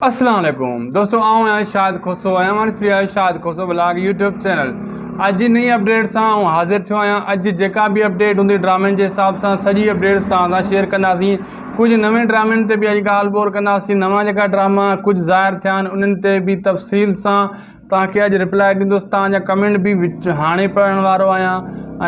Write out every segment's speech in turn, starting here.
अस्सलाम वालेकुम दोस्तों, आऊँ आहियां शाहिद खोसो ऐं हमारी श्री शाहिद खोसो ब्लॉग यूट्यूब चैनल। अॼु जी नई अपडेट सां हाज़िर थियो आहियां। अॼु जेका बि अपडेट हूंदी ड्रामनि जे हिसाब सां सॼी अपडेट्स तव्हां सां शेयर कंदासीं। कुझु नवे ड्रामनि ते बि अॼु ॻाल्हि ॿोर कंदासीं। नवां जेका ड्रामा कुझु ज़ाहिर थिया आहिनि उन्हनि ते बि तफ़सील सां तव्हांखे अॼु रिप्लाई ॾींदुसि। तव्हांजा कमेंट बि हाणे पढ़ण वारो आहियां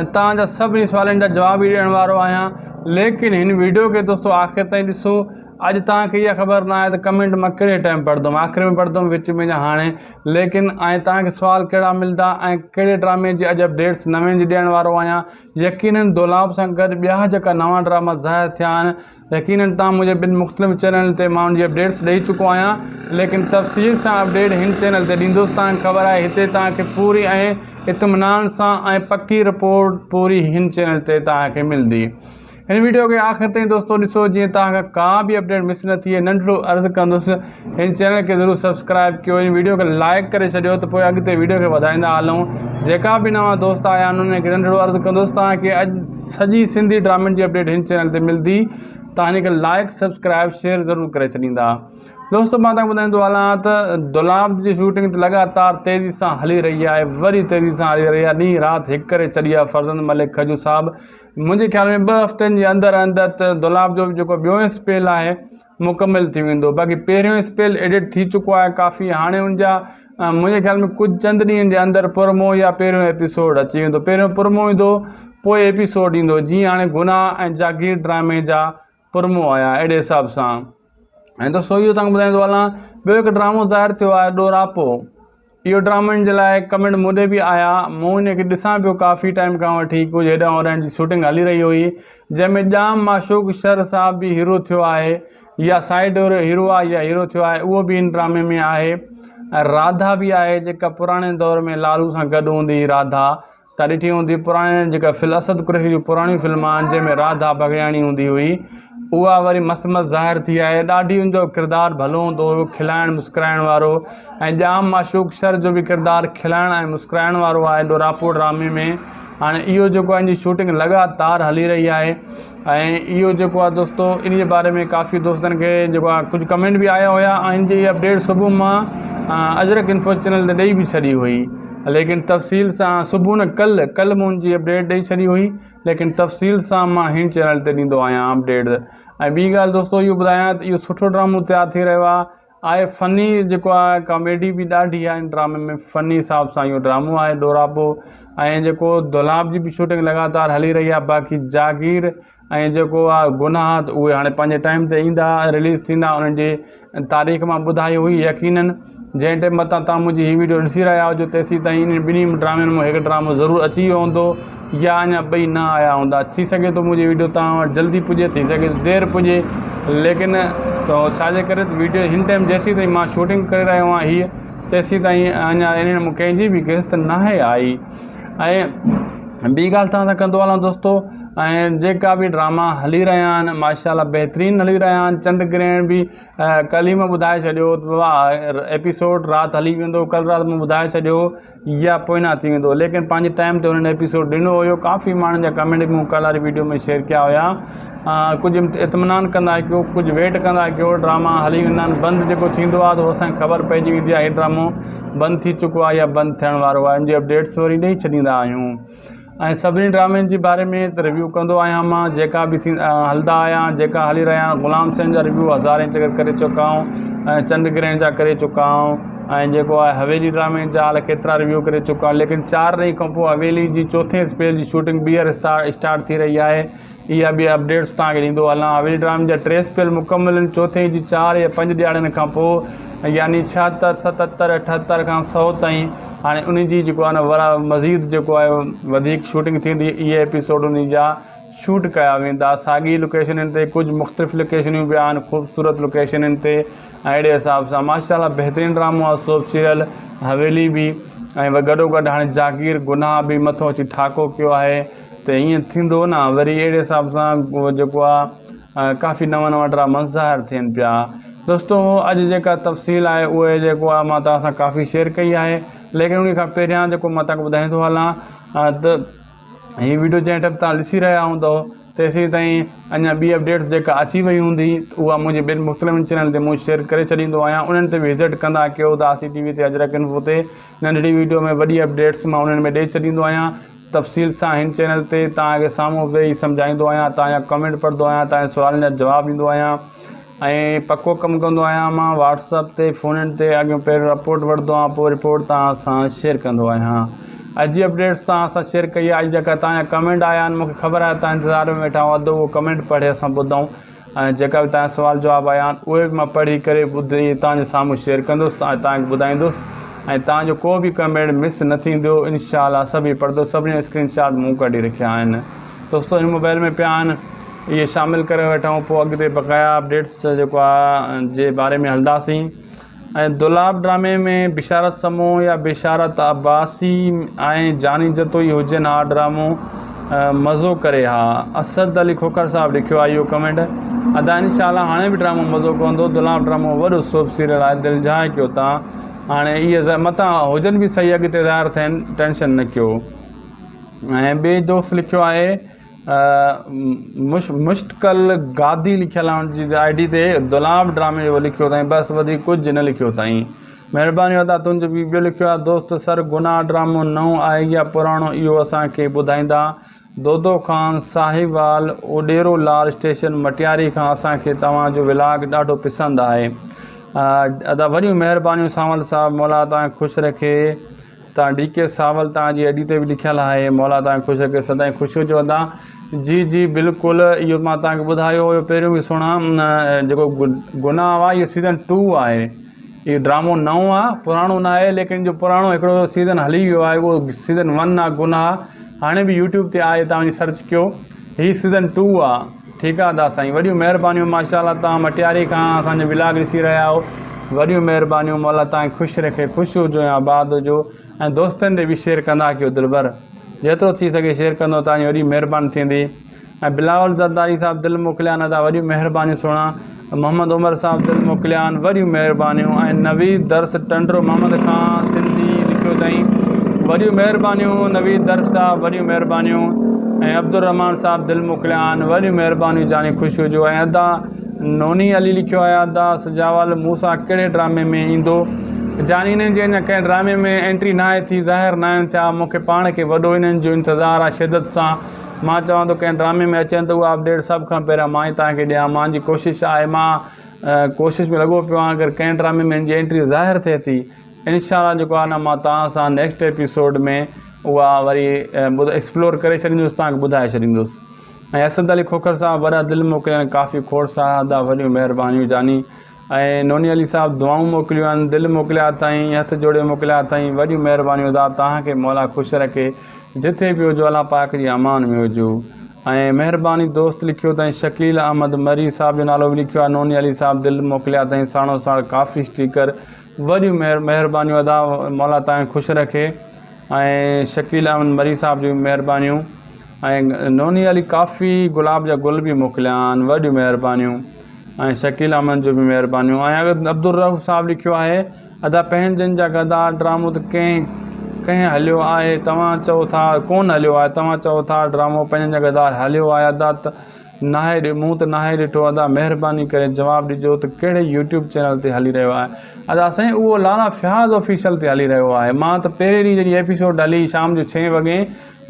ऐं तव्हांजा सभिनी सवालनि जा जवाब बि ॾियण वारो आहियां। लेकिन हिन वीडियो खे दोस्तों आख़िर ताईं ॾिसो। अॼु तव्हांखे इहा ख़बर न आहे त कमेंट मां कहिड़े टाइम पढ़ंदुमि, आख़िर में पढ़ंदुमि, विच में या हाणे। लेकिन तव्हांखे सवाल कहिड़ा मिलंदा ऐं कहिड़े ड्रामे जी अॼु अपडेट्स नवे जी ॾियण वारो आहियां। यकीनन दोलाब सां गॾु ॿिया जेका नवां ड्रामा ज़ाहिर थिया आहिनि, यकीनन तव्हां मुंहिंजे ॿिनि मुख़्तलिफ़ चैनल ते मां उनजी अपडेट्स ॾेई चुको आहियां। लेकिन तफ़सील सां अपडेट हिन चैनल ते ॾींदुसि। तव्हांखे ख़बर आहे हिते तव्हांखे पूरी ऐं इत्मिनान सां ऐं पकी रिपोर्ट पूरी हिन चैनल ते तव्हांखे मिलंदी। हिन वीडियो खे आख़िर ताईं दोस्तों ॾिसो, जीअं तव्हांखां का बि अपडेट मिस न थिए। नंढिड़ो अर्ज़ु कंदुसि, हिन चैनल खे ज़रूरु सब्सक्राइब कयो, हिन वीडियो खे लाइक करे छॾियो त पोइ अॻिते वीडियो खे वधाईंदा हलूं। जेका बि नवां दोस्त आया आहिनि उन्हनि खे नंढिड़ो अर्ज़ु कंदुसि, तव्हांखे अॼु सॼी सिंधी ड्रामनि जी अपडेट हिन चैनल ते मिलंदी। तव्हां हिन खे लाइक सब्सक्राइब शेयर ज़रूरु करे छॾींदा। दोस्तों, मां तव्हांखे ॿुधाईंदो हलां त दुलाब जी शूटिंग लगातार तेज़ी सां हली रही आहे, वरी तेज़ी सां हली रही आहे। ॾींहुं राति हिकु करे छॾी आहे फरज़ंद मलिक खजू साहब। मुंहिंजे ख़्याल में 2 हफ़्तनि जे अंदरि अंदरि त दुलाब जो जेको ॿियों स्पेल आहे मुकमिल थी वेंदो। बाक़ी पहिरियों स्पेल एडिट थी चुको आहे काफ़ी। हाणे उनजा मुंहिंजे ख़्याल में कुझु चंद ॾींहंनि जे अंदरि प्रोमो या पहिरियों एपिसोड अची वेंदो। पहिरियों प्रोमो ईंदो, पोइ एपिसोड ईंदो। जीअं हाणे गुनाह ऐं जागीर ड्रामे जा प्रोमो आया, अहिड़े हिसाब सां। ऐं दोस्तों, इहो तव्हांखे ॿुधाईंदो हलां, ॿियो हिकु ड्रामो ज़ाहिर थियो आहे ॾोरापो। इहो ड्रामनि जे लाइ कमेंट मूं बि आया। मूं हिनखे ॾिसां पियो काफ़ी टाइम खां वठी। कुझु हेॾां होॾां जी शूटिंग हली रही हुई, जंहिंमें ॼाम माशूक शर साहब बि हीरो थियो आहे, या साइड हीरो आहे या हीरो थियो आहे, उहो बि हिन ड्रामे में आहे। ऐं राधा बि आहे, जेका पुराणे दौर में लालू सां गॾु हूंदी हुई। राधा तव्हां ॾिठी हूंदी, पुराणे जेका असद कुरैशी जूं पुराणियूं फिल्म आहिनि जंहिंमें राधा भॻियाणी हूंदी हुई, उहा वरी मस्त मस्त ज़ाहिर थी आहे। ॾाढी उनजो किरदारु भलो हूंदो हुओ, खिलाइण मुस्कुराइण वारो। ऐं ॼाम माशूक शर जो बि किरदारु खिलाइण ऐं मुस्कुराइण वारो आहे ॾोरापो ड्रामे में। हाणे इहो जेको आहे, इनजी शूटिंग लगातार हली रही आहे। ऐं इहो जेको आहे दोस्तों, इन जे बारे में काफ़ी दोस्तनि खे जेको आहे कुझु कमेंट बि आया हुआ। ऐं इन जी अपडेट सुबुह मां अजरक इन्फो चैनल ते ॾेई बि छॾी हुई। लेकिन तफ़सील सां सुबुह न कल्ह मूं उनजी अपडेट ॾेई छॾी हुई, लेकिन तफ़सील सां मां हिन चैनल ते ॾींदो आहियां अपडेट। ऐं ॿी ॻाल्हि दोस्तों, इहो ॿुधायां त इहो सुठो ड्रामो तयारु थी रहियो आहे। फ़नी जेको आहे, कॉमेडी बि ॾाढी आहे हिन ड्रामे में। फ़नी हिसाब सां इहो ड्रामो आहे ॾोरापो। ऐं जेको दुलाब जी बि शूटिंग लगातार हली रही आहे। बाक़ी जागीर ऐं जेको आहे गुनाह, उहे हाणे पंहिंजे टाइम ते ईंदा, रिलीज़ थींदा। उन्हनि जी तारीख़ मां ॿुधाई हुई। यकीनन जंहिं टाइम मथां तव्हां मुंहिंजी हीअ वीडियो ॾिसी रहिया हुजो, तेसीं ताईं इन ॿिन्ही ड्रामनि में हिकु ड्रामो ज़रूरु अची वियो हूंदो, या अञा ॿई न आया हूंदा। थी सघे थो मुंहिंजी वीडियो तव्हां वटि जल्दी पुॼे, थी सघे देरि पुॼे। लेकिन त छाजे करे वीडियो हिन टाइम जेसीं ताईं मां शूटिंग करे रहियो आहियां हीअ, तेसीं ताईं अञा इन में कंहिंजी बि किस्त न आहे आई। ऐं ॿी ॻाल्हि तव्हां सां कंदो हलां दोस्तों, ऐं जेका बि ड्रामा हली रहिया आहिनि माशाल्लाह बहितरीनु हली रहिया आहिनि। चंड ग्रहण बि कल्ह ई मां ॿुधाए छॾियो, एपिसोड राति हली वेंदो। कल्ह राति मां ॿुधाए छॾियो या पोइना थी वेंदो। लेकिन पंहिंजे टाइम ते हुननि एपिसोड ॾिनो हुयो। काफ़ी माण्हुनि जा कमेंट बि मूं कल्ह वारी वीडियो में शेयर कया हुया। कुझु इत्मिनान कंदा कयो, कुझु वेट कंदा कयो। ड्रामा हली वेंदा आहिनि, बंदि जेको थींदो आहे त असांखे ख़बर पइजी वेंदी आहे हीउ ड्रामो बंदि थी चुको आहे या बंदि थियण वारो आहे। इनजी अपडेट्स वरी ॾेई छॾींदा आहियूं। ऐं सभिनी ड्रामनि जे बारे में त रिव्यू कंदो आहियां मां, जेका बि हलंदा आहियां, जेका हली रहिया आहिनि। ग़ुलाम सिंह जा रिव्यू हज़ारे चकर करे चुका आहियूं। ऐं चंड ग्रहण जा करे चुका आहियूं। ऐं जेको आहे हवेली ड्रामे जा हाल केतिरा रिव्यू करे चुका आहियूं। लेकिन 4 ॾींहं खां पोइ हवेली जी 4थे स्पेल जी शूटिंग ॿीहर स्टार्ट थी रही आहे। इहा बि अपडेट्स तव्हांखे ॾींदो हलां। हवेली ड्रामे जा 3 स्पेल मुकमिल आहिनि। 4थे जी 4 या 5 ॾियारनि खां पोइ, यानी 76, 77, 78 खां 100 ताईं। हाणे उन जी जेको आहे न मज़ीद जेको आहे वधीक शूटिंग थींदी। इहे एपिसोड उन जा शूट कया वेंदा साॻी लोकेशननि ते। कुझु मुख़्तलिफ़ लोकेशनियूं बि आहिनि, ख़ूबसूरत लोकेशननि ते। ऐं अहिड़े हिसाब सां माशाल्लाह बहितरीनु ड्रामो आहे सोप सीरियल हवेली बि। ऐं गॾो गॾु हाणे जागीर गुनाह बि मथो अची ठाको कयो आहे। त ईअं थींदो न वरी अहिड़े हिसाब सां जेको आहे काफ़ी नवां ड्रामा ज़ाहिर थियनि पिया। दोस्तों, अॼु जेका तफ़सील आहे उहे जेको आहे मां तव्हां सां काफ़ी शेयर कई आहे। लेकिन उन खां पहिरियां जेको मां तव्हांखे ॿुधाईंदो हलां त हीअ वीडियो जंहिं टाइम तव्हां ॾिसी रहिया हूंदव तेसीं ताईं अञा ॿी अपडेट्स जेका अची वई हूंदी उहा मुंहिंजे ॿिनि मुख़्तलिफ़ चैनल ते मूं शेयर करे छॾींदो आहियां। उन्हनि ते विज़िट कंदा कयो त आसी टी वी ते अजरक इन्फो ते नंढड़ी वीडियो में वॾी अपडेट्स मां उन्हनि में ॾेई छॾींदो आहियां तफ़सील सां। हिन चैनल ते तव्हांखे साम्हूं वेही सम्झाईंदो आहियां, तव्हांजा कमेंट पढ़ंदो आहियां, तव्हांजे सुवालनि जा जवाब ॾींदो आहियां ऐं पको कमु कंदो आहियां। मां व्हाट्सअप ते फ़ोननि ते अॻियों पहिरियों रिपोर्ट वठंदो आहियां, पोइ रिपोर्ट तव्हां सां शेयर कंदो आहियां। अॼु जी अपडेट्स तव्हां सां शेयर कई आहे। अॼु जेका तव्हांजा कमेंट आया आहिनि मूंखे ख़बर आहे तव्हां इंतज़ार में वेठा हुआ त उहो कमेंट पढ़े असां ॿुधूं ऐं जेका बि तव्हांजा सुवाल जवाब आया आहिनि उहे बि मां पढ़ी करे ॿुधी तव्हांजे साम्हूं शेयर कंदुसि ऐं तव्हांखे ॿुधाईंदुसि ऐं तव्हांजो को बि कमेंट मिस न थींदो इनशाअल्लाह। सभई पढ़ंदो, सभिनी स्क्रीनशॉट मूं कढी रखिया आहिनि। दोस्तो हिन मोबाइल में पिया आहिनि इहे शामिलु करे वेठा आहियूं, पोइ अॻिते बक़ाया अपडेट्स जेको आहे जे बारे में हलंदासीं। ऐं दुलाब ड्रामे में बिशारत समूह या बिशारत अब्बासी ऐं जानी जतोई हुजनि हा ड्रामो मज़ो करे हा। असद अली खोखर साहिबु लिखियो आहे इहो कमेंट। अदा इनशाअल्लाह हाणे बि ड्रामो मज़ो कंदो। दुलाब ड्रामो वॾो सोप सीरियल आहे, दिलि जाए कयो तव्हां। हाणे इहे मथां हुजनि बि सही, अॻिते ज़ाहिर थियनि, टेंशन न कयो। ऐं ॿिए दोस्त लिखियो आहे मुश्तकल गादी लिखियल आहे हुनजी आई डी ते, दुलाब ड्रामे जो लिखियो अथई, बसि वधीक कुझु न लिखियो अथई। महिरबानी अदा तुंहिंजो बि ॿियो लिखियो आहे दोस्त सर गुनाह ड्रामो नओं आहे या पुराणो इहो असांखे ॿुधाईंदा। दोदो ख़ान साहिवाल ओडेरो लाल स्टेशन मटियारी खां असांखे तव्हांजो विलाग ॾाढो पसंदि आहे। अदा वॾियूं महिरबानियूं सावल साहिबु, मौला तव्हांखे ख़ुशि रखे। तव्हां डी के सावल तव्हांजी आई डी ते बि लिखियलु आहे, मौला तव्हांखे ख़ुशि रखे, सदाईं ख़ुशि हुजो अदा। जी जी बिल्कुलु, इहो मां तव्हांखे ॿुधायो हुयो पहिरियों बि सुणा जेको गुनाह आहे इहो सीज़न 2 आहे। इहो ड्रामो नओं आहे, पुराणो न आहे, लेकिन जो पुराणो हिकिड़ो सीज़न हली वियो आहे उहो सीज़न 1 आहे गुनाह। हाणे बि यूट्यूब ते आहे, तव्हां वञी सर्च कयो, हीअ सीज़न 2 आहे। ठीकु आहे अदा साईं, वॾियूं महिरबानियूं माशाअल्लाह। तव्हां मटियारी खां असांजो विलाग ॾिसी रहिया आहियो, वॾियूं महिरबानियूं। मौला तव्हांखे ख़ुशि रखे, ख़ुशि हुजो ऐं आबाद हुजो ऐं दोस्तनि ते बि शेयर कंदा कयो दिलबर, जेतिरो थी सघे शेयर कंदो तव्हांजी वॾी महिरबानी थींदी। ऐं बिलावल ज़रदारी साहिबु दिलि मोकिलिया आहिनि, अदा वॾियूं महिरबानियूं सुहिणा। मोहम्मद उमर साहिबु दिलि मोकिलिया आहिनि, वॾियूं महिरबानियूं। ऐं नवीद दर्स टंडरो मोहम्मद ख़ान सिंधी लिखियो अथई, वॾियूं महिरबानियूं। नवीद दर्स साहिबु वॾियूं महिरबानियूं। ऐं अब्दुल रहमान साहिबु दिलि मोकिलिया आहिनि, वॾियूं महिरबानियूं, जानी ख़ुशि हुजो। ऐं अदा नोनी अली लिखियो आहे, अदा सजावल मूंसां कहिड़े ड्रामे में ईंदो। जानी हिननि जी अञा कंहिं ड्रामे में एंट्री न आहे थी, ज़ाहिर न आहिनि थिया, मूंखे पाण खे वॾो हिननि जो इंतज़ारु आहे शिदत सां। मां चवां थो कंहिं ड्रामे में अचनि त उहा अपडेट सभ खां पहिरियां मां ई तव्हांखे ॾियां। मुंहिंजी कोशिशि आहे, मां कोशिशि में लॻो पियो आहियां, अगरि कंहिं ड्रामे में हिनजी एंट्री ज़ाहिर थिए थी इनशाअल्लाह जेको आहे न मां तव्हां सां नेक्स्ट एपिसोड में उहा वरी एक्सप्लोर करे छॾींदुसि, तव्हांखे ॿुधाए छॾींदुसि। ऐं असद अली खोखर साहिबु वॾा दिलि मोकिलिया आहिनि, काफ़ी खोड़ सां अदा वॾियूं महिरबानियूं जानी। ऐं नोनी अली साहिबु दुआऊं मोकिलियूं आहिनि, दिलि मोकिलिया अथई, हथ जोड़े मोकिलिया अथई, वॾियूं महिरबानियूं अदा। तव्हांखे मौला ख़ुशि रखे, जिथे बि हुजो अलाह पाक जी अमान में हुजो। ऐं महिरबानी दोस्त लिखियो अथई शकील अहमद मरी साहिब जो नालो बि लिखियो आहे, नोनी अली साहिबु दिलि मोकिलिया अथई, साणो साण काफ़ी स्टीकर, वॾियूं महिरबानियूं अदा। मौला तव्हांखे ख़ुशि रखे। ऐं शकील अहमद मरी साहिब जी महिरबानियूं। ऐं नोनी अली काफ़ी गुलाब जा गुल बि मोकिलिया आहिनि, वॾियूं महिरबानियूं। ऐं शकील अहमद जो बि महिरबानियूं। ऐं अगरि अब्दुल रऊफ़ साहिबु लिखियो आहे, अदा पंहिंजनि जा गदार ड्रामो त कंहिं हलियो आहे, तव्हां चओ था कोन हलियो आहे, तव्हां चओ था ड्रामो पंहिंजनि जा गदार हलियो आहे। अदा त नाहे मूं त नाहे ॾिठो। अदा महिरबानी करे जवाबु ॾिजो त कहिड़े यूट्यूब चैनल ते हली रहियो आहे। अदा साईं उहो लाला फ़याज़ ऑफिशियल ते हली रहियो आहे। मां त पहिरें ॾींहुं जॾहिं एपिसोड हली शाम जो 6 वॻे,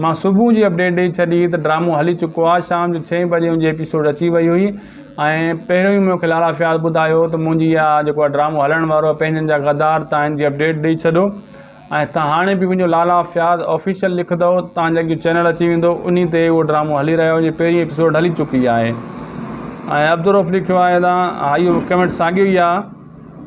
मां सुबुह जी अपडेट ॾेई छॾी त ड्रामो हली चुको आहे। शाम जो 6 बजे मुंहिंजी एपिसोड अची वई हुई ऐं पहिरियों ई मूंखे लाला फ़याज़ ॿुधायो त मुंहिंजी इहा जेको आहे ड्रामो हलण वारो आहे पंहिंजनि जा गदार, तव्हां हिनजी अपडेट ॾेई छॾो। ऐं तव्हां हाणे बि मुंहिंजो लाला फ़याज़ ऑफिशियल लिखंदव, तव्हांजे अॻियां चैनल अची वेंदो, उन ते उहो ड्रामो हली रहियो आहे, पहिरीं एपिसोड हली चुकी आहे। ऐं अब्दुल रऊफ़ लिखियो आहे अदा, हा इहो कमेंट साॻियो ई आहे,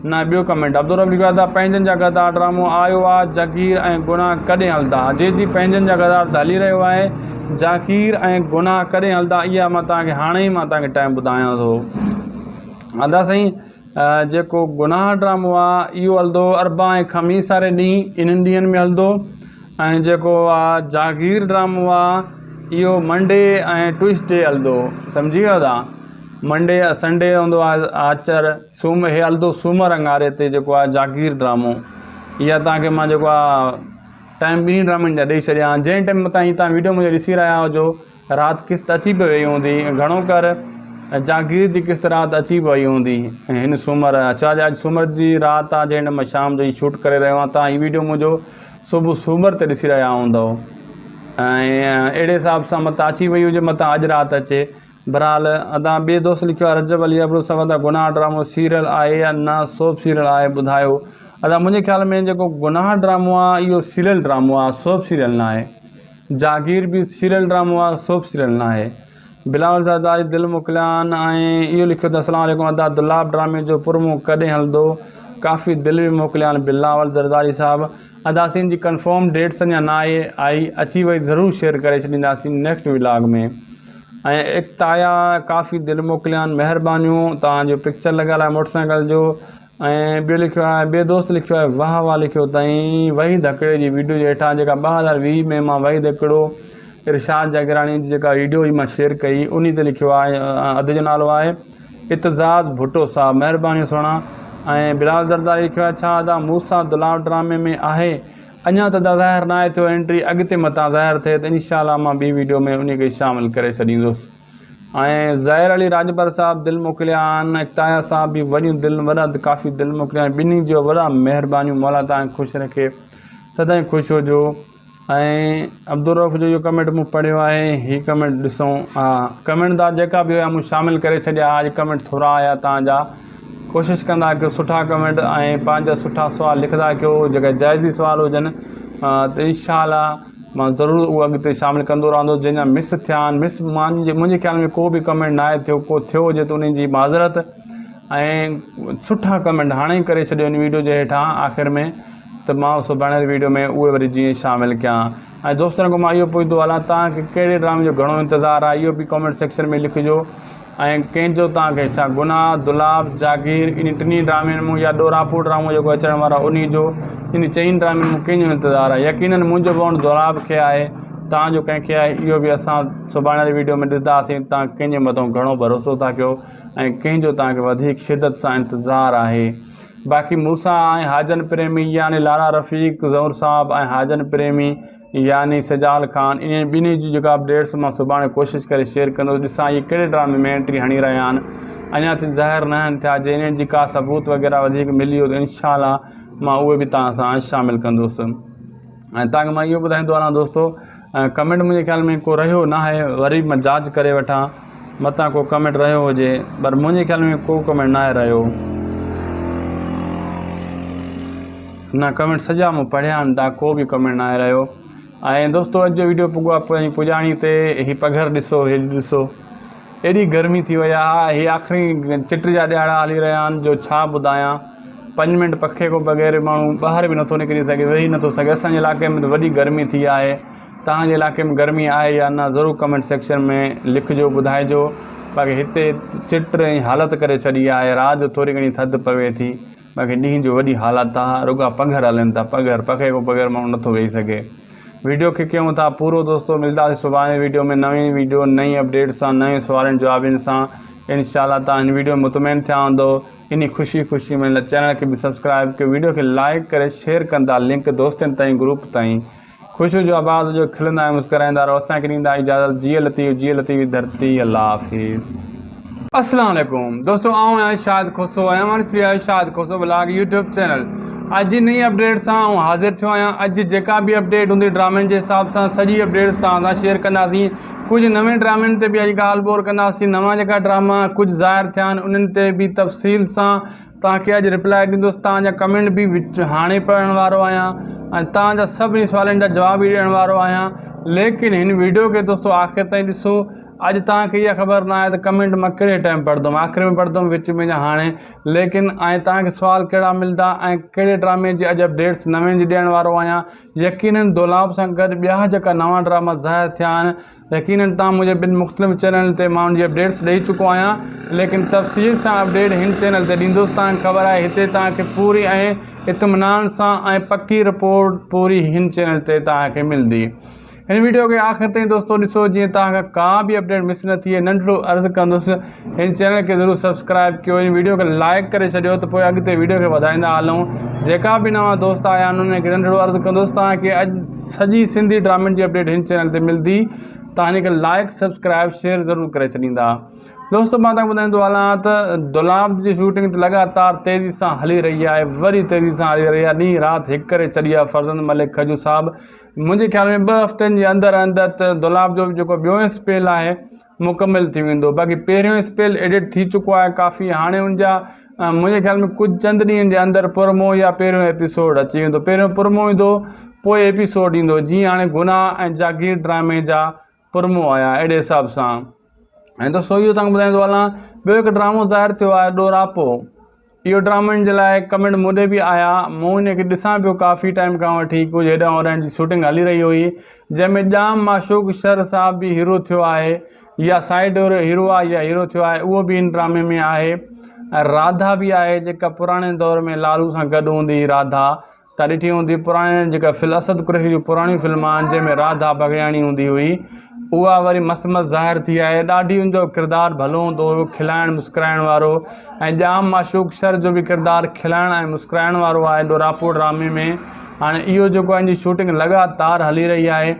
न ॿियो कमेंट। अब्दुल रऊफ़ लिखियो आहे अदा पंहिंजनि जा गदार ड्रामो आयो आहे, जागीर ऐं गुनाह कॾहिं हलंदा। जी जी पंहिंजनि जा गदार त हली रहियो आहे, जागीर ऐं गुनाह कॾहिं हलंदा इहा मां तव्हांखे हाणे ई मां तव्हांखे टाइम ॿुधायां थो। अदा साईं जेको गुनाह ड्रामो आहे इहो हलंदो अरबा ऐं ख़मीस वारे ॾींहुं, इन्हनि ॾींहंनि में हलंदो। ऐं जेको आहे जागीर ड्रामो आहे इहो मंडे ऐं ट्यूसडे हलंदो, सम्झी वियो अदा। मंडे संडे हूंदो आहे आचर, हे हलंदो सूमर अंगारे ते जेको आहे जागीर ड्रामो। इहा तव्हांखे मां जेको आहे टाइम ॿिन्ही ड्रामनि जा ॾेई छॾिया। जंहिं टाइम ताईं तव्हां वीडियो मुंहिंजो ॾिसी रहिया हुजो राति किस्त अची पई वई हूंदी, घणो कर जागीर जी किस्त राति अची पई हूंदी। ऐं हिन सूमरु छा अॼु सूमर जी राति आहे जंहिं मां शाम जो ई शूट करे रहियो आहियां। तव्हां हीअ वीडियो मुंहिंजो सुबुह सूमर ते ॾिसी रहिया हूंदव ऐं अहिड़े हिसाब सां मथां अची वई हुजे, मथां अॼु राति अचे। बहरहाल अदा ॿिए दोस्त लिखियो आहे रजब अली अबरू सवदा गुनाह ड्रामो सीरियल आहे या न सोप सीरियल आहे ॿुधायो। अदा मुंहिंजे ख़्याल में जेको गुनाह ड्रामो आहे इहो सीरियल ड्रामो आहे, सोप सीरियल न आहे। जागीर बि सीरियल ड्रामो आहे, सोप सीरियल न आहे। बिलावल ज़रदारी दिलि मोकिलियान ऐं इहो लिखियो त अस्सलाम वालेकुम अदा दुलाब ड्रामे जो प्रोमो कॾहिं हलंदो, काफ़ी दिलि बि मोकिलियान बिलावल ज़रदारी साहिबु। अदासीन जी कंफर्म डेट्स अञा न आहे आई, अची वई ज़रूरु शेयर करे छॾींदासीं नेक्स्ट व्लॉग में। ऐं इक्ताया काफ़ी दिलि मोकिलियान, महिरबानियूं। तव्हांजो पिक्चर लॻियल आहे मोटरसाइकिल जो। ऐं ॿियो लिखियो आहे, ॿिए दोस्त लिखियो आहे वाह वाह लिखियो अथई वहीद हकिड़े जी वीडियो जे हेठां जेका 2020 में मां वहीद हिकिड़ो इरशाद जागरानी जी जेका वीडियो हुई मां शेयर कई उन ते लिखियो आहे। अधु जो नालो आहे इतज़ाज़ भुट्टो साहब, महिरबानी सुहिणा। ऐं बिलाल ज़रदारी लिखियो आहे छा अदा मूसा दुलाब ड्रामे में आहे, अञा त ज़ाहिर न आहे थियो एंट्री, अॻिते मथां ज़ाहिर थिए त इंशाअल्लाह मां ॿी वीडियो में उन खे शामिलु करे छॾींदुसि। ऐं ज़ाहिर अली राजबर साहिबु दिलि मोकिलिया आहिनि, इक्ताया साहिब बि वॾियूं दिलि वॾा काफ़ी दिलि मोकिलिया आहिनि, ॿिन्ही जो वॾा महिरबानियूं, मौला तव्हांखे ख़ुशि रखे, सदाईं ख़ुशि हुजो। ऐं अब्दुल जो इहो कमेंट मूं पढ़ियो आहे, हीअ कमेंट ॾिसूं। हा कमेंट तव्हां जेका बि हुया मूं शामिलु करे छॾिया, अॼु कमेंट थोरा आया तव्हांजा। कोशिशि कंदा कयो सुठा कमेंट ऐं पंहिंजा सुठा सुवाल लिखंदा कयो, जेका जाइज़ी सुवाल हुजनि त इंशाअल्लाह मां ज़रूरु उहो अॻिते शामिलु कंदो रहंदुसि। जंहिंजा मिस थिया आहिनि, मिस मुंहिंजे ख़्याल में को बि कमेंट न आहे थियो, को थियो हुजे त उन जी माज़रत। ऐं सुठा कमेंट हाणे ई करे छॾियो इन वीडियो जे हेठां आख़िर में, त मां सुभाणे वीडियो में उहे वरी जीअं शामिलु कयां। ऐं दोस्तनि खां मां इहो पुछंदो हलां तव्हांखे कहिड़े ड्रामे जो घणो इंतज़ारु आहे, इहो बि कमेंट सेक्शन में लिखिजो। ऐं कंहिंजो तव्हांखे छा गुनाह दुलाब जागीर इन टिनी ड्रामनि मूं या डोरापू ड्रामो जेको अचण वारो आहे उन जो, इन चइनि ड्रामनि मूं कंहिंजो इंतज़ारु आहे। यकीननि मुंहिंजो बॉन्ड दुलाब खे आहे, तव्हांजो कंहिंखे आहे, इहो बि असां सुभाणे वारी वीडियो में ॾिसंदासीं तव्हां कंहिंजे मथां घणो भरोसो था कयो ऐं कंहिंजो तव्हांखे वधीक शिदत सां इंतज़ारु आहे। बाक़ी मूंसां ऐं हाजन प्रेमी यानी लाला रफ़ीक ज़हूर साहिबु ऐं हाजन प्रेमी यानी सजाल ख़ान, इन ॿिन्ही जी जेका अपडेट्स मां सुभाणे कोशिशि करे शेयर कंदुसि। ॾिसां इहे कहिड़े ड्रामे में एंट्री हणी रहिया आहिनि, अञा ताईं ज़ाहिर न आहिनि थिया। जे इन्हनि जी का सबूत वग़ैरह वधीक मिली वियो त इंशाअल्लाह मां उहे बि तव्हां सां शामिलु कंदुसि। ऐं तव्हांखे मां इहो ॿुधाईंदो हलां दोस्तो, कमेंट मुंहिंजे ख़्याल में को रहियो न आहे, वरी मां जांच करे वठां मथां को कमेंट रहियो हुजे, पर मुंहिंजे ख़्याल में को कमेंट न आहे रहियो न। कमेंट सॼा मूं पढ़िया आहिनि, तव्हां को बि कमेंट न आहे रहियो। ऐं दोस्तो अॼु जो वीडियो पुॻो आहे पुॼाणी ते। हीअ पघर ॾिसो, हीअ ॾिसो एॾी गर्मी थी वई आहे। हीअ आख़िरी चिट जा ॾियारा हली रहिया आहिनि, जो छा ॿुधायां। 5 मिंट पखे खां बग़ैर माण्हू ॿाहिरि बि नथो निकिरी सघे, वेही नथो सघे। असांजे इलाइक़े में त वॾी गर्मी थी आहे, तव्हांजे इलाइक़े में गर्मी आहे या न ज़रूरु कमेंट सेक्शन में लिखिजो, ॿुधाइजो। बाक़ी हिते चिट ऐं हालति करे छॾी आहे, राति जो थोरी घणी थधि पवे थी, बाक़ी ॾींहं जो वॾी हालति आहे, रुॻा पघर हलनि था, पखे खां बग़ैर माण्हू नथो वेही सघे। वीडियो खे कयूं था पूरो दोस्तो, मिलंदासीं सुभाणे वीडियो में नई वीडियो नई अपडेट सां, नए सवालनि जवाबनि सां। इंशाअल्लाह तव्हां हिन वीडियो में मुतमइन थिया हूंदो। इन ख़ुशी में चैनल खे बि सब्सक्राइब कयो, वीडियो खे लाइक करे शेयर कंदा, लिंक दोस्तनि ताईं ग्रुप ताईं। ख़ुशि जो आवाज़ जो खिलंदा ऐं मुस्कराईंदा रहो। असांखे ॾींदा इजाज़त। जीअं लतीफ़ धरती, अल्लाह हाफ़िज़। अस्सलाम वालेकुम दोस्तों, आऊं आहियां शाहिद खोसो, आहियां हमारी श्री शाहिद खोसो ब्लॉग यूट्यूब चैनल। अॼु जी नई अपडेट सां हाज़िर थियो आहियां। अॼु जेका बि अपडेट हूंदी ड्रामनि जे हिसाब सां सॼी अपडेट्स तव्हां सां शेयर कंदासीं। कुझु नवे ड्रामनि ते बि अॼु ॻाल्हि ॿोर कंदासीं। नवां जेका ड्रामा कुझु ज़ाहिर थिया आहिनि उन्हनि ते बि तफ़सील सां तव्हांखे अॼु रिप्लाई ॾींदुसि। तव्हांजा कमेंट बि हाणे पढ़ण वारो आहियां ऐं तव्हांजा सभिनी सवालनि जा जवाब बि ॾियण वारो आहियां। लेकिन हिन वीडियो खे दोस्तो आख़िर ताईं ॾिसो। अॼु तव्हांखे इहा ख़बर न आहे त कमेंट मां कहिड़े टाइम पढ़ंदुमि, आख़िर में पढ़ंदुमि, विच में या हाणे। लेकिन ऐं तव्हांखे सुवाल कहिड़ा मिलंदा ऐं कहिड़े ड्रामे जी अॼु अपडेट्स नवे जी ॾियण वारो आहियां। यकीननि दुलाब सां गॾु ॿिया जेका नवां ड्रामा ज़ाहिर थिया आहिनि, यकीननि तव्हां मुंहिंजे ॿिनि मुख़्तलिफ़ चैनल ते मां उनजी अपडेट्स ॾेई चुको आहियां। लेकिन तफ़सील सां अपडेट हिन चैनल ते ॾींदुसि। तव्हांखे ख़बर आहे हिते तव्हांखे पूरी ऐं इत्मिनान सां ऐं पकी रिपोर्ट पूरी हिन चैनल ते तव्हांखे मिलंदी। हिन वीडियो खे आख़िर ताईं दोस्तो ॾिसो, जीअं तव्हांखां का बि अपडेट मिस न थिए। नंढिड़ो अर्ज़ु कंदुसि, हिन चैनल खे ज़रूरु सब्सक्राइब कयो, हिन वीडियो खे लाइक करे छॾियो त पोइ अॻिते वीडियो खे वधाईंदा हलूं। जेका बि नवां दोस्त आया आहिनि उन्हनि खे नंढिड़ो अर्ज़ु कंदुसि, तव्हांखे अॼु सॼी सिंधी ड्रामनि जी अपडेट हिन चैनल ते मिलंदी। तव्हां हिन खे लाइक सब्सक्राइब शेयर ज़रूरु करे छॾींदा। दोस्तो मां तव्हांखे ॿुधाईंदो हलां त दुलाब जी शूटिंग त लगातार तेज़ी सां हली रही आहे, वरी तेज़ी सां हली रही आहे। ॾींहुं राति हिकु करे छॾी आहे फरज़ंद मलिक खजू साहब। मुंहिंजे ख़्याल में 2 हफ़्तनि जे अंदरि अंदरि त दुलाब जो जेको ॿियों स्पेल आहे मुकमिल थी वेंदो। बाक़ी पहिरियों स्पेल एडिट थी चुको आहे काफ़ी। हाणे हुनजा मुंहिंजे ख़्याल में कुझु चंद ॾींहंनि जे अंदरि प्रोमो या पहिरियों एपिसोड अची वेंदो। पहिरियों प्रोमो ईंदो, पोइ एपिसोड ईंदो। जीअं हाणे गुनाह ऐं जागीर ड्रामे जा प्रोमो आया अहिड़े हिसाब सां। ऐं दोस्तो इहो तव्हांखे ॿुधाईंदो हलां, ॿियो हिकु ड्रामो ज़ाहिर थियो आहे ॾोरापो। इहो ड्रामनि जे लाइ कमेंट मूं बि आया। मूं हिनखे ॾिसां पियो काफ़ी टाइम खां वठी, कुझु हेॾां होॾां जी शूटिंग हली रही हुई, जंहिंमें ॼाम माशूक शर साहब बि हीरो थियो आहे, या साइड हीरो आहे या हीरो थियो आहे, उहो बि हिन ड्रामे में आहे। ऐं राधा बि आहे, जेका पुराणे दौर में लालू सां गॾु हूंदी हुई। राधा तव्हां ॾिठी हूंदी, पुराणे जेका असद कुरैशी जूं पुराणियूं फिल्म आहिनि जंहिंमें राधा बगड़ियाणी हूंदी हुई, उहा वरी मस्त ज़ाहिर थी आहे। ॾाढी हुनजो किरदारु भलो हूंदो हुओ, खिलाइण मुस्कुराइण वारो। ऐं ॼाम माशूक शर जो बि किरदारु खिलाइण ऐं मुस्कुराइण वारो आहे ॾोरापो ड्रामे में। हाणे इहो जेको आहे हिनजी शूटिंग लगातार हली रही आहे।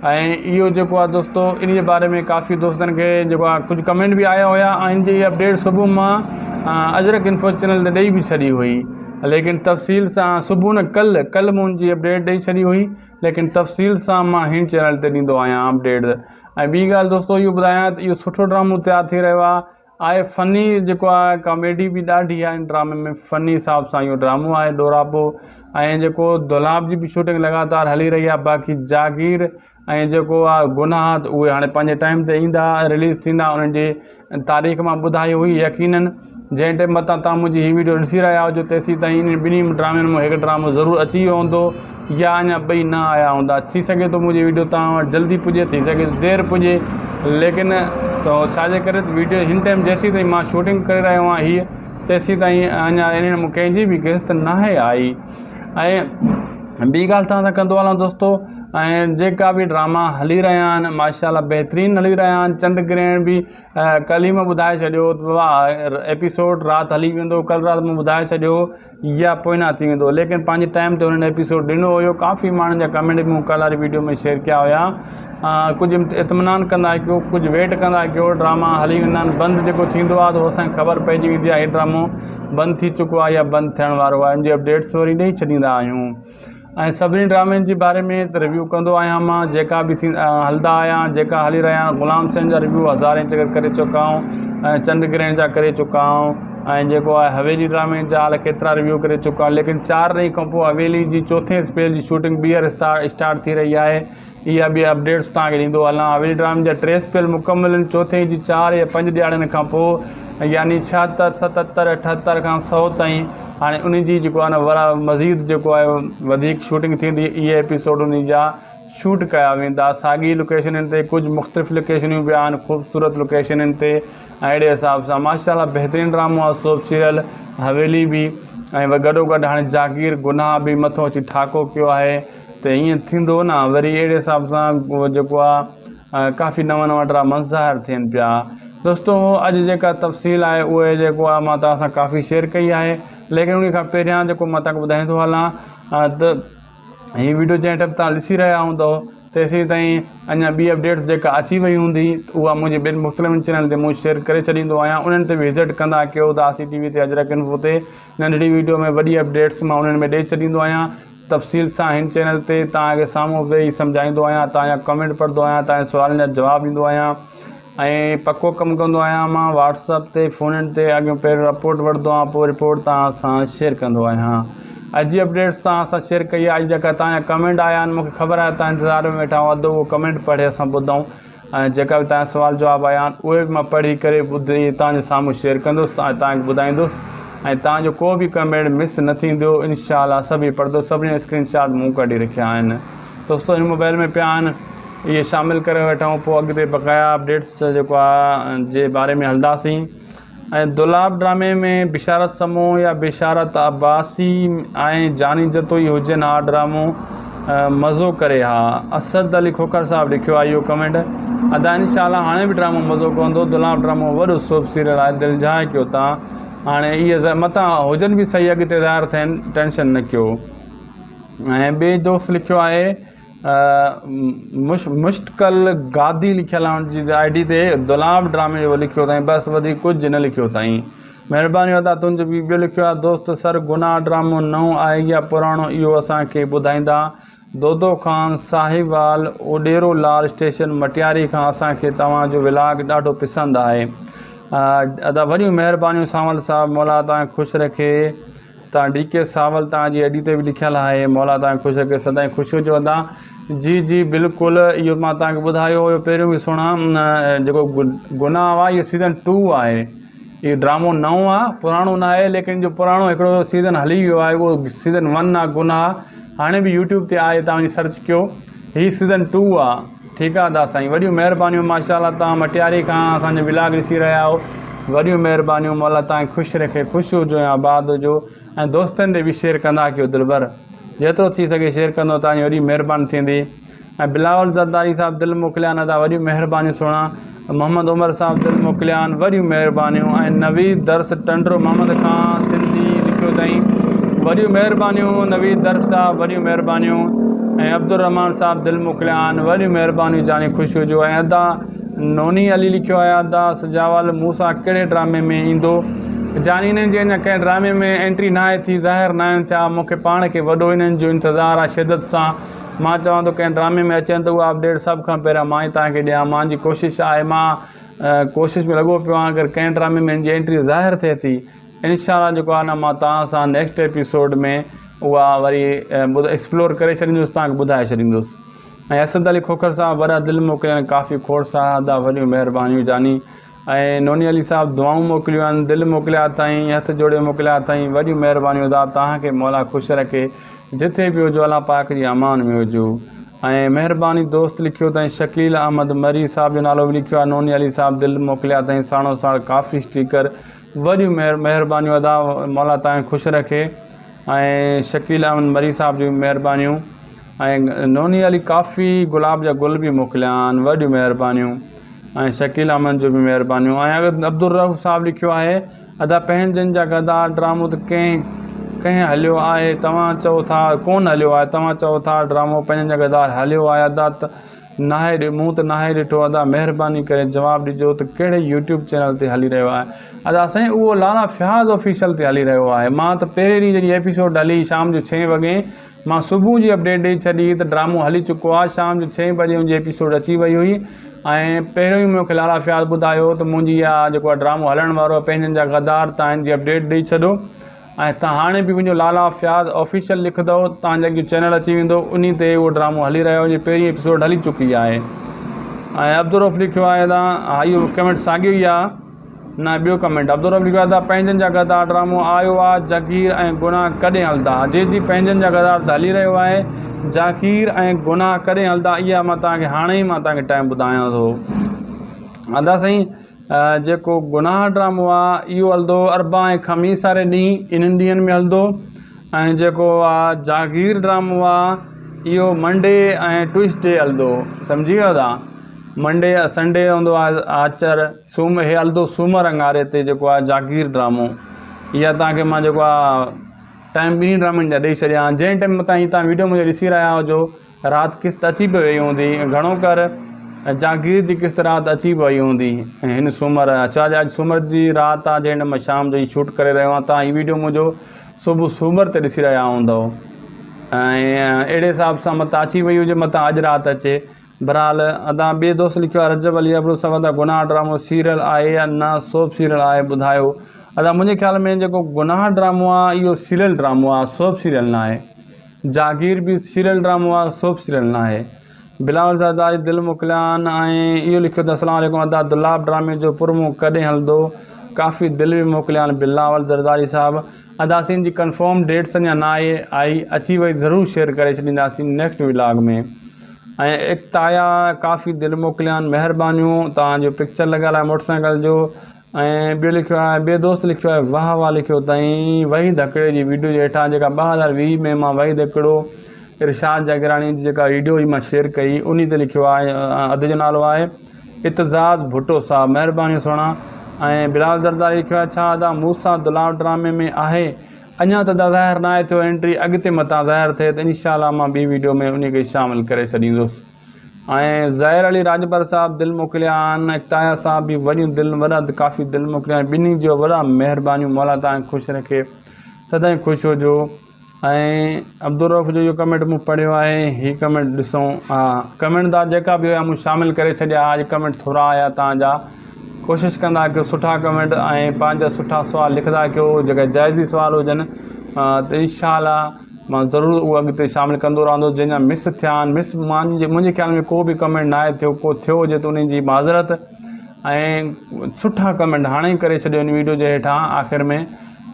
ऐं इहो जेको आहे दोस्तो, इन जे बारे में काफ़ी दोस्तनि खे जेको आहे कुझु कमेंट बि आया हुया। ऐं हिन जी अपडेट सुबुह मां अजरक इन्फो चैनल ते ॾेई बि छॾी हुई, लेकिन तफ़सील सां सुबुह न कल्ह मूं हुनजी अपडेट ॾेई छॾी हुई, लेकिन तफ़सील सां मां हिन चैनल ते ॾींदो आहियां अपडेट। ऐं ॿी ॻाल्हि दोस्तो इहो ॿुधायां त इहो सुठो ड्रामो तयारु थी रहियो आहे। फ़नी जेको आहे कॉमेडी बि ॾाढी आहे हिन ड्रामे में, फ़नी हिसाब सां इहो ड्रामो आहे ॾोरापो। ऐं जेको दुलाब जी बि शूटिंग लगातार हली रही आहे। बाक़ी जागीर ऐं जेको आहे गुनाह, त उहे हाणे पंहिंजे टाइम ते ईंदा, रिलीज़ थींदा। उन्हनि जी तारीख़ मां ॿुधाई हुई यकीनन। जंहिं टाइम मथां तव्हां मुंहिंजी हीअ वीडियो ॾिसी रहिया हुजो, तेसीं ताईं इन ॿिन्ही ड्रामनि में हिकु ड्रामो ज़रूरु अची वियो हूंदो, या अञा ॿई न आया हूंदा। थी सघे थो मुंहिंजी वीडियो तव्हां वटि जल्दी पुॼे, थी सघे थो देरि पुॼे, लेकिन त छाजे करे वीडियो हिन टाइम जेसीं ताईं मां शूटिंग करे रहियो आहियां हीअ, तेसीं ताईं अञा इन में कंहिंजी बि क़िस्त नाहे आई। ऐं ॿी ॻाल्हि तव्हां सां कंदो हलां दोस्तो, ऐं जेका बि ड्रामा हली रहिया आहिनि माशाल्लाह बहितरीनु हली रहिया आहिनि। चंड ग्रहण बि कल्ह ई मां ॿुधाए छॾियो, एपिसोड राति हली वेंदो, कल्ह राति मां ॿुधाए छॾियो, या पोइना थी वेंदो। लेकिन पंहिंजे टाइम ते हुननि एपिसोड ॾिनो हुयो। काफ़ी माण्हुनि जा कमेंट बि मूं कल्ह वारी वीडियो में शेयर कया हुया। कुझु इत्मिनान कंदा कयो, कुझु वेट कंदा कयो, ड्रामा हली वेंदा आहिनि। बंदि जेको थींदो आहे त असांखे ख़बर पइजी वेंदी आहे हीउ ड्रामो बंदि थी चुको आहे या बंदि थियण वारो आहे। हिन जी अपडेट्स वरी ॾेई छॾींदा आहियूं। ऐं सभिनी ड्रामनि जे बारे में त रिव्यू कंदो आहियां मां, जेका बि हलंदा आहियां, जेका हली रहिया आहिनि। ग़ुलाम सिंह जा रिव्यू 1000 चकर करे चुका आहियूं, ऐं चंड ग्रहण जा करे चुका आहियूं, ऐं जेको आहे हवेली ड्रामे जा केतिरा रिव्यू करे चुका आहियूं। लेकिन 4 ॾींहं खां पोइ हवेली जी 4थे स्पेल जी शूटिंग ॿीहर स्टार्ट थी रही आहे। इहा बि अपडेट्स तव्हांखे ॾींदो हलां। हवेली ड्रामे जा 3 स्पेल मुकमिल आहिनि, 4थे जी 4 या 5 ॾियारनि खां पोइ, यानी 76, 77, 78 खां 100 ताईं। हाणे उन जी जेको आहे न मज़ीद जेको आहे वधीक शूटिंग थींदी। इहे एपिसोड उन जा शूट कया वेंदा साॻी लोकेशननि ते, कुझु मुख़्तलिफ़ लोकेशनियूं बि आहिनि, ख़ूबसूरत लोकेशननि ते। ऐं अहिड़े हिसाब सां माशाल्लाह बहितरीनु ड्रामो आहे सोप सीरियल हवेली बि। ऐं गॾो गॾु हाणे जागीर गुनाह बि मथो अची ठाको कयो आहे, त हीअं थींदो न वरी अहिड़े हिसाब सां उहो जेको आहे काफ़ी नवां ड्रामा ज़ाहिर थियनि पिया। दोस्तो अॼु जेका तफ़सील आहे उहे जेको आहे मां तव्हां सां काफ़ी शेयर कई आहे। लेकिन उन खां पहिरियां जेको मां तव्हांखे ॿुधाईंदो हलां त हीअ वीडियो जंहिं टाइम तव्हां ॾिसी रहिया हूंदव, तेसीं ताईं अञा ॿी अपडेट्स जेका अची वई हूंदी, उहा मुंहिंजे ॿियनि मुख़्तलिफ़ चैनल ते मूं शेयर करे छॾींदो आहियां। उन्हनि ते विज़िट कंदा कयो त आसी TV ते अजरक इन्फो ते नंढड़ी वीडियो में वॾी अपडेट्स मां उन्हनि में ॾेई छॾींदो आहियां तफ़सील सां। हिन चैनल ते तव्हांखे साम्हूं वेही सम्झाईंदो आहियां, तव्हांजा कमेंट पढ़ंदो आहियां, तव्हांजे सुवालनि जा जवाब ॾींदो आहियां। ऐं पको कमु कंदो आहियां मां व्हाट्सअप ते, फ़ोननि ते। अॻियों पहिरियों रिपोर्ट वठंदो आहियां, पोइ रिपोर्ट तव्हां सां शेयर कंदो आहियां। अॼु जी अपडेट्स तव्हां सां शेयर कई आहे। अॼु जेका तव्हांजा कमेंट आया आहिनि, मूंखे ख़बर आहे तव्हां इंतज़ार में वेठा हुआ, उहो कमेंट पढ़े असां ॿुधूं। ऐं जेका बि तव्हांजा सुवाल जवाब आया आहिनि उहे बि मां पढ़ी करे ॿुधी तव्हांजे साम्हूं शेयर कंदुसि, तव्हांखे ॿुधाईंदुसि। ऐं तव्हांजो को बि कमेंट मिस न थींदो, इनशाअल्लाह सभई पढ़ंदो। सभिनी स्क्रीनशॉट मूं कढी रखिया आहिनि। दोस्तो हिन मोबाइल में पिया आहिनि, इहे शामिलु करे वेठा आहियूं, पोइ अॻिते बक़ाया अपडेट्स जेको आहे जे बारे में हलंदासीं। ऐं दुलाब ड्रामे में बिशारत समूह या बिशारत अब्बासी ऐं जानी जतोई हुजनि, हा ड्रामो मज़ो करे। हा असद अली खोखर साहब लिखियो आहे इहो कमेंट। अदा इनशाअल्लाह हाणे बि ड्रामो मज़ो कंदो। दुलाब ड्रामो वॾो सोप सीरियल आहे, दिलि जाए कयो तव्हां। हाणे इहे मथां हुजनि बि सही, अॻिते ज़ाहिर थियनि, टेंशन न कयो। ऐं ॿिए दोस्त लिखियो आहे मुश्तकल गादी लिखियल आहे हुनजी ID ते दुलाब ड्रामे जो लिखियो अथई, बसि वधीक कुझु न लिखियो अथई। महिरबानी अदा तुंहिंजो बि ॿियो लिखियो आहे, दोस्त सर गुनाह ड्रामो नओं आहे या पुराणो इहो असांखे ॿुधाईंदा। दोदो ख़ान साहिवाल ओडेरो लाल स्टेशन मटियारी खां असांखे तव्हांजो व्लॉग ॾाढो पसंदि आहे। अदा वॾियूं महिरबानियूं सावल साहिबु, मौला तव्हांखे ख़ुशि रखे। तव्हां DK सावल तव्हांजी ID ते बि लिखियलु आहे, मौला तव्हांखे ख़ुशि रखे, सदाईं ख़ुशी हुजो अदा। जी बिल्कुलु, इहो मां तव्हांखे ॿुधायो हुयो पहिरियों बि सुणा, जेको गुनाह आहे इहो सीज़न 2 आहे। इहो ड्रामो नओं आहे, पुराणो न आहे, लेकिन जो पुराणो हिकिड़ो सीज़न हली वियो आहे उहो सीज़न 1 आहे गुनाह। हाणे बि YouTube ते आहे, तव्हां सर्च कयो, हीअ सीज़न 2 आहे। ठीकु आहे अदा साईं, वॾियूं महिरबानियूं, माशाअल्लाह तव्हां मटियारी खां असांजो व्लॉग ॾिसी रहिया आहियो, वॾियूं महिरबानियूं, मौला तव्हांखे ख़ुशि रखे, ख़ुशि हुजो ऐं आबाद हुजो, ऐं दोस्तनि ॾे बि शेयर कंदा कयो दिलबर, जेतिरो थी सघे शेयर कंदो तव्हांजी वॾी महिरबानी थींदी। ऐं बिलावल ज़रदारी साहिबु दिलि मोकिलियान, अदा वॾियूं महिरबानियूं सुहिणा। मोहम्मद उमर साहिबु दिलि मोकिलियान, वॾियूं महिरबानियूं। ऐं नवीद दर्स टंडरो मोहम्मद खां सिंधी लिखियो अथई, वॾियूं महिरबानियूं नवीद दर्स साहिबु, वॾियूं महिरबानियूं। ऐं अब्दुलरहमान साहिबु दिलि मोकिलियान, वॾियूं महिरबानियूं, जानी ख़ुशि हुजो। ऐं अदा नोनी अली लिखियो आहे, अदा सजावल मूंसां कहिड़े ड्रामे में ईंदो? जानी इन्हनि जी अञा कंहिं ड्रामे में एंट्री न आहे थी, ज़ाहिर न आहिनि थिया, मूंखे पाण खे वॾो इन्हनि जो इंतज़ारु आहे शिदत सां। मां चवां थो कंहिं ड्रामे में अचनि त उहा अपडेट सभ खां पहिरियां मां ई तव्हांखे ॾियां। मुंहिंजी कोशिशि आहे, मां कोशिशि में लॻो पियो आहियां, अगरि कंहिं ड्रामे में हिन जी एंट्री ज़ाहिर थिए थी, इंशाअल्लाह जेको आहे न मां तव्हां सां नेक्स्ट एपिसोड में उहा वरी एक्सप्लोर करे छॾींदुसि, तव्हांखे ॿुधाए छॾींदुसि। ऐं असद अली खोखर साहिबु वॾा दिलि मोकिलिया, काफ़ी खोड़ सां अदा वॾियूं महिरबानियूं जानी। ऐं नोनी अली साहिबु दुआऊं मोकिलियूं आहिनि, दिलि मोकिलिया अथई, हथ जोड़े मोकिलिया अथई, वॾियूं महिरबानियूं अदा। तव्हांखे मौला ख़ुशि रखे, जिथे बि हुजो अलाह पाक जी अमान में हुजो। ऐं महिरबानी दोस्त लिखियो अथई, शकील अहमद मरी साहिब जो नालो बि लिखियो आहे, नोनी अली साहिबु दिलि मोकिलिया अथई, साणो साण काफ़ी स्टीकर, वॾियूं महिरबानियूं अदा, मौला तव्हांखे ख़ुशि रखे। ऐं शकील अहमद मरी साहिब जी महिरबानियूं। ऐं नोनी अली काफ़ी गुलाब जा गुल बि मोकिलिया आहिनि, वॾियूं महिरबानियूं। ऐं शकील अहमद जो बि महिरबानियूं। ऐं अगरि अब्दुल रऊफ़ साहिबु लिखियो आहे, अदा पंहिंजनि जा गदार ड्रामो त कंहिं हलियो आहे, तव्हां चओ था कोन हलियो आहे, तव्हां चओ था ड्रामो पंहिंजनि जा गदार हलियो आहे, अदा त नाहे मूं त नाहे ॾिठो। अदा महिरबानी करे जवाबु ॾिजो त कहिड़े YouTube चैनल ते हली रहियो आहे? अदा साईं उहो लाला फयाज़ ऑफिशियल ते हली रहियो आहे। मां त पहिरें ॾींहुं जॾहिं एपिसोड हली शाम जो 6 वॻे, मां सुबुह जी अपडेट ॾेई छॾी त ड्रामो हली चुको आहे, शाम जो 6 बजे मुंहिंजी एपिसोड अची वई हुई। ऐं पहिरियों ई मूंखे लाला फयाज़ ॿुधायो त मुंहिंजी इहा जेको आहे ड्रामो हलण वारो आहे पंहिंजनि जा गदार, तव्हां हिन जी अपडेट ॾेई छॾो। ऐं तव्हां हाणे बि मुंहिंजो लाला फयाज़ ऑफिशियल लिखंदव, तव्हांजे अॻियां चैनल अची वेंदो, उन ते उहो ड्रामो हली रहियो, हुनजी पहिरीं एपिसोड हली चुकी आहे। ऐं अब्दुल लिखियो आहे, हा इहो कमेंट साॻियो ई आहे, न ॿियो कमेंट अब्दुल लिखियो आहे, पंहिंजनि जा गदार ड्रामो आयो आहे, जागीर ऐं गुनाह कॾहिं हलंदा? जी पंहिंजनि जा गदार त हली रहियो आहे, जागीर ऐं गुनाह कॾहिं हलंदा, इहा मां तव्हांखे हाणे ई तव्हांखे टाइम ॿुधायां थो। अदा साईं जेको गुनाह ड्रामो आहे इहो हलंदो अरबा ऐं ख़मीस वारे ॾींहुं, इन्हनि ॾींहंनि में हलंदो। ऐं जेको आहे जागीर ड्रामो आहे इहो मंडे ऐं ट्यूसडे हलंदो, सम्झी वियो अदा? मंडे संडे हूंदो आहे आचर, हे हलंदो सूमर अंगारे ते जेको आहे जागीर ड्रामो। इहा तव्हांखे मां जेको आहे टाइम ॿिन्ही ड्रामनि जा ॾेई छॾिया। जंहिं टाइम ताईं तव्हां वीडियो मुंहिंजो ॾिसी रहिया हुजो, राति किस्त अची पई वई हूंदी, घणो कर जागीर जी किस्त राति अची पई हूंदी। ऐं हिन सूमर छा अॼु सूमर जी राति आहे, जंहिं टाइम मां शाम जो शूट करे रहियो आहियां, तव्हां हीअ वीडियो मुंहिंजो सुबुह सूमर ते ॾिसी रहिया हूंदव। ऐं अहिड़े हिसाब सां मथां अची वई हुजे, मथां अॼु राति अचे। बहरहाल अदा ॿिए दोस्त लिखियो आहे, रजब अली अबरू साहिबु, गुनाह ड्रामो सीरियल आहे या न सोप सीरियल आहे, ॿुधायो। अदा मुंहिंजे ख़्याल में जेको गुनाह ड्रामो आहे इहो सीरियल ड्रामो आहे, सोप सीरियल न आहे। जागीर बि सीरियल ड्रामो आहे, सोप सीरियल न आहे। बिलावल ज़रदारी दिलि मोकिलियान। ऐं इहो लिखियो त अस्सलाम वालेकुम, अदा दुलाब ड्रामे जो प्रोमो कॾहिं हलंदो? काफ़ी दिलि बि मोकिलिया आहिनि बिलावल ज़रदारी साहिबु। अदासीन जी कंफर्म डेट्स अञा न आहे आई, अची वई ज़रूरु शेयर करे छॾींदासीं नेक्स्ट व्लॉग में। ऐं इक्ताया काफ़ी दिलि मोकिलिया आहिनि, महिरबानियूं, तव्हांजो पिक्चर लॻियल आहे मोटरसाइकिल जो। ऐं ॿियो लिखियो आहे, ॿिए दोस्त लिखियो आहे, वाह वाह लिखियो अथई वहीद हकिड़े जी वीडियो जे हेठां जेका 2020 में मां वहीद हिकिड़ो इरशाद जागरानी जी जेका वीडियो हुई मां शेयर कई, उन ते लिखियो आहे, अधु जो नालो आहे इतज़ाज़ भुट्टो साहिबु, महिरबानी सुहिणा। ऐं बिलाल ज़रदारी लिखियो आहे, छा अदा मूंसां दुलाब ड्रामे में आहे? अञा त ज़ाहिर न आहे थियो एंट्री अॻिते मथां ज़ाहिर थिए त इंशाअल्लाह मां ॿी वीडियो में उन खे शामिलु करे छॾींदुसि। ऐं ज़ाहिर अली राजभर साहब दिलि मोकिलिया आहिनि, इक़्ताया साहब बि वॾियूं दिलि वॾा काफ़ी दिलि मोकिलिया आहिनि। ॿिन्ही जो वॾा महिरबानियूं, मौला तव्हांखे ख़ुशि रखे, सदाईं ख़ुशि हुजो। ऐं अब्दुल जो इहो कमेंट मूं पढ़ियो आहे, हीअ कमेंट ॾिसूं। हा, कमेंटदार जेका बि हुया मूं शामिलु करे छॾिया। अॼु कमेंट थोरा आया तव्हांजा, कोशिशि कंदा कयो सुठा कमेंट ऐं पंहिंजा सुठा सुवाल लिखंदा कयो, जेका जाइज़ी सुवाल हुजनि त इंशाअल्लाह मां ज़रूरु उहो अॻिते शामिलु कंदो रहंदुसि। जंहिंजा मिस थिया आहिनि, मिस मुंहिंजे ख़्याल में को बि कमेंट न आहे थियो, को थियो हुजे त उन जी माज़रत। ऐं सुठा कमेंट हाणे ई करे छॾियो इन वीडियो जे हेठां आख़िर में,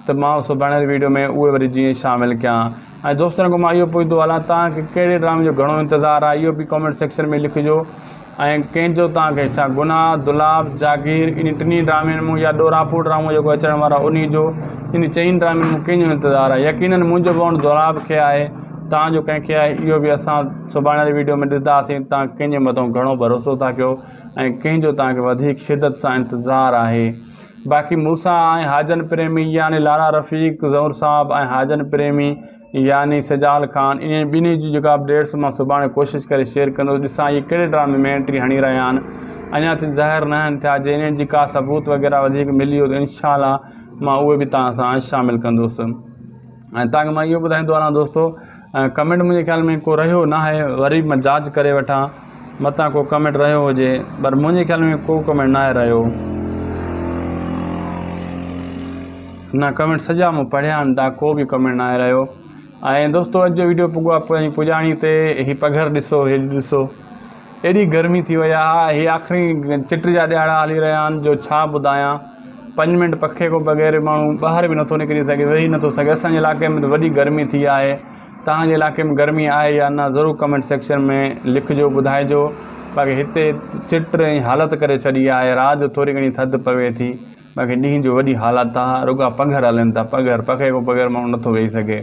त मां सुभाणे वीडियो में उहे वरी जीअं शामिलु कयां। ऐं दोस्तनि खां मां इहो पुछंदो हलां, तव्हांखे कहिड़े ड्रामे जो घणो इंतज़ारु आहे, इहो बि कमेंट सेक्शन में लिखिजो। ऐं कंहिंजो तव्हांखे छा गुनाह, दुलाब, जागीर इन टिनी ड्रामनि मूं या डोरापू ड्रामो जेको अचण वारा उन जो, इन चइनि ड्रामनि मूं कंहिंजो इंतज़ारु आहे। यकीननि मुंहिंजो बॉन्ड दुलाब खे आहे, तव्हांजो कंहिंखे आहे, इहो बि असां सुभाणे वारी वीडियो में ॾिसंदासीं। तव्हां कंहिंजे मथां घणो भरोसो था कयो ऐं कंहिंजो तव्हांखे वधीक शिदत सां इंतज़ारु आहे। बाक़ी मूंसां ऐं हाजन प्रेमी यानी लाला रफ़ीक ज़ौर साहब ऐं हाजन प्रेमी यानी सजाल ख़ान, इन ॿिन्ही जी जेका अपडेट्स मां सुभाणे कोशिशि करे शेयर कंदुसि। ॾिसां इहे कहिड़े ड्रामे में एंट्री हणी रहिया आहिनि, अञा ताईं ज़ाहिर न आहिनि थिया। जे इन्हनि जी का सबूत वग़ैरह वधीक मिली वियो त इंशाअल्लाह मां उहे बि तव्हां सां शामिलु कंदुसि। ऐं तव्हांखे मां इहो ॿुधाईंदो हलां दोस्तो, कमेंट मुंहिंजे ख़्याल में को रहियो न आहे, वरी मां जांच करे वठां मथां को कमेंट रहियो हुजे, पर मुंहिंजे ख़्याल में को कमेंट न आहे रहियो। न, कमेंट सॼा मूं पढ़िया आहिनि, तव्हां को बि कमेंट न आहे रहियो। ऐं दोस्तो अॼु जो वीडियो पुॻो आहे पुॼाणी ते। हीअ पघर ॾिसो, हेॾी ॾिसो, एॾी गर्मी थी वई आहे। हीअ आख़िरी चिट जा ॾियारा हली रहिया आहिनि, जो छा ॿुधायां। 5 मिंट पखे खां बग़ैर माण्हू ॿाहिरि बि नथो निकिरी सघे, वेही नथो सघे। असांजे इलाइक़े में त वॾी गर्मी थी आहे। तव्हांजे इलाइक़े में गर्मी आहे या न, ज़रूरु कमेंट सेक्शन में लिखिजो, ॿुधाइजो। बाक़ी हिते चिट जी हालति करे छॾी आहे, राति जो थोरी घणी थधि पवे थी, बाक़ी ॾींहं जो वॾी हालति आहे, रुॻा पघर हलनि था, पघर पखे खां बग़ैर माण्हू नथो वेही सघे।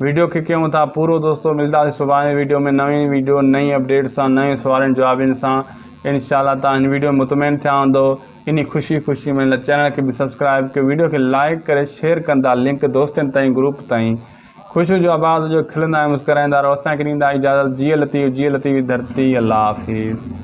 वीडियो खे कयूं था पूरो दोस्तो, मिलंदासीं सुभाणे वीडियो में नई वीडियो, नई अपडेट सां, नए सवालनि जवाबनि सां। इंशाअल्लाह तव्हां हिन वीडियो में मुतमइन थिया हूंदो। इन ख़ुशी में चैनल खे बि सब्सक्राइब कयो, वीडियो खे लाइक करे शेयर कंदा, लिंक दोस्तनि ताईं, ग्रुप ताईं। ख़ुशी जो आवाज़ जो खिलंदा ऐं मुस्कराईंदा रहो। असांखे ॾींदा इजाज़त। जिए लतीफ़, जिए लतीफ़ धरती। अल्लाह हाफ़िज़।